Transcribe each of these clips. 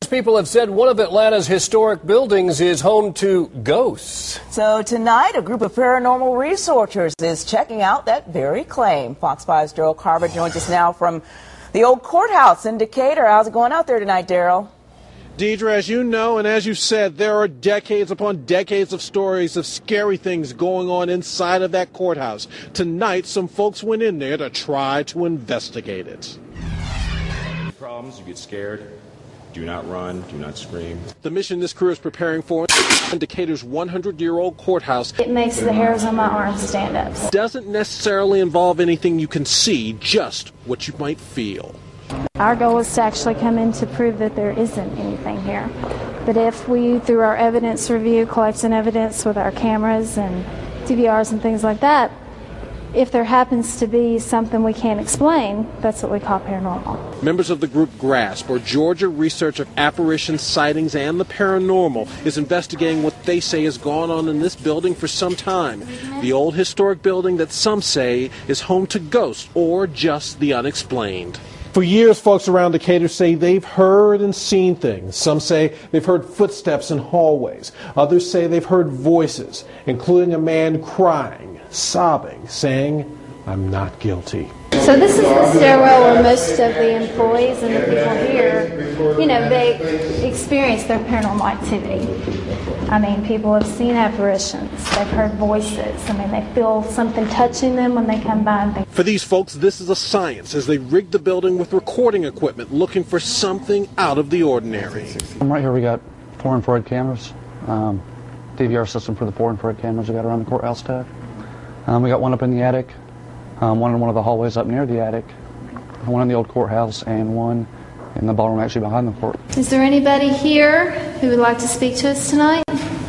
people have said one of Atlanta's historic buildings is home to ghosts. So tonight, a group of paranormal researchers is checking out that very claim. Fox 5's Daryl Carver joins us now from the old courthouse in Decatur. How's it going out there tonight, Daryl? Deidre, as you know and as you said, there are decades upon decades of stories of scary things going on inside of that courthouse. Tonight, some folks went in there to try to investigate it. Problems, you get scared. Do not run, do not scream. The mission this crew is preparing for in Decatur's 100-year-old courthouse. It makes the hairs on my arms stand up. Doesn't necessarily involve anything you can see, just what you might feel. Our goal is to actually come in to prove that there isn't anything here. But if we, through our evidence review, collecting evidence with our cameras and DVRs and things like that, if there happens to be something we can't explain, that's what we call paranormal. Members of the group GRASP, or Georgia Research of Apparitions, Sightings, and the Paranormal, is investigating what they say has gone on in this building for some time. The old historic building that some say is home to ghosts or just the unexplained. For years, folks around Decatur say they've heard and seen things. Some say they've heard footsteps in hallways. Others say they've heard voices, including a man crying, sobbing, saying, "I'm not guilty." So this is the stairwell where most of the employees and the people here, they experience their paranormal activity. I mean, people have seen apparitions. They've heard voices. I mean, they feel something touching them when they come by. And For these folks, this is a science as they rig the building with recording equipment, looking for something out of the ordinary. Right here we got 4 infrared cameras, DVR system for the 4 infrared cameras we got around the courthouse tab. We got one up in the attic, one in one of the hallways up near the attic, one in the old courthouse, and one in the ballroom actually behind the court. is there anybody here who would like to speak to us tonight?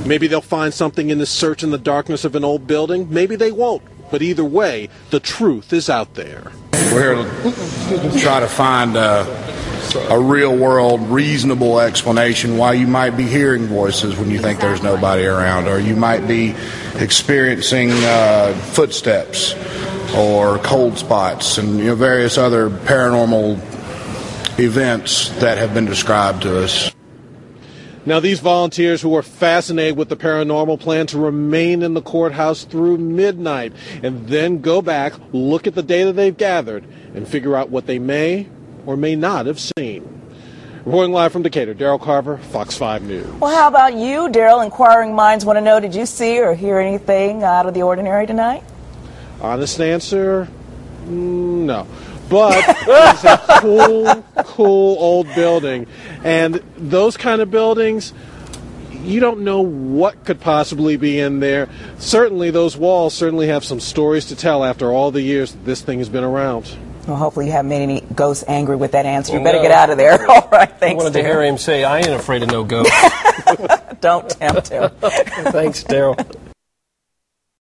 Maybe they'll find something in this search in the darkness of an old building. Maybe they won't. But either way, the truth is out there. We're here to try to find a real-world, reasonable explanation why you might be hearing voices when you think there's nobody around, or you might be experiencing footsteps or cold spots and various other paranormal events that have been described to us. Now, these volunteers who are fascinated with the paranormal plan to remain in the courthouse through midnight and then go back, look at the data they've gathered, and figure out what they may or may not have seen. Reporting live from Decatur, Daryl Carver, Fox 5 News. Well, how about you, Daryl? Inquiring minds want to know, did you see or hear anything out of the ordinary tonight? Honest answer, no. But it's a cool old building. And those kind of buildings, you don't know what could possibly be in there. Certainly, those walls certainly have some stories to tell after all the years that this thing has been around. Well, hopefully you haven't made any ghosts angry with that answer. You better get out of there. All right, thanks, I wanted to hear him say, "I ain't afraid of no ghosts." Don't tempt him. Thanks, Daryl.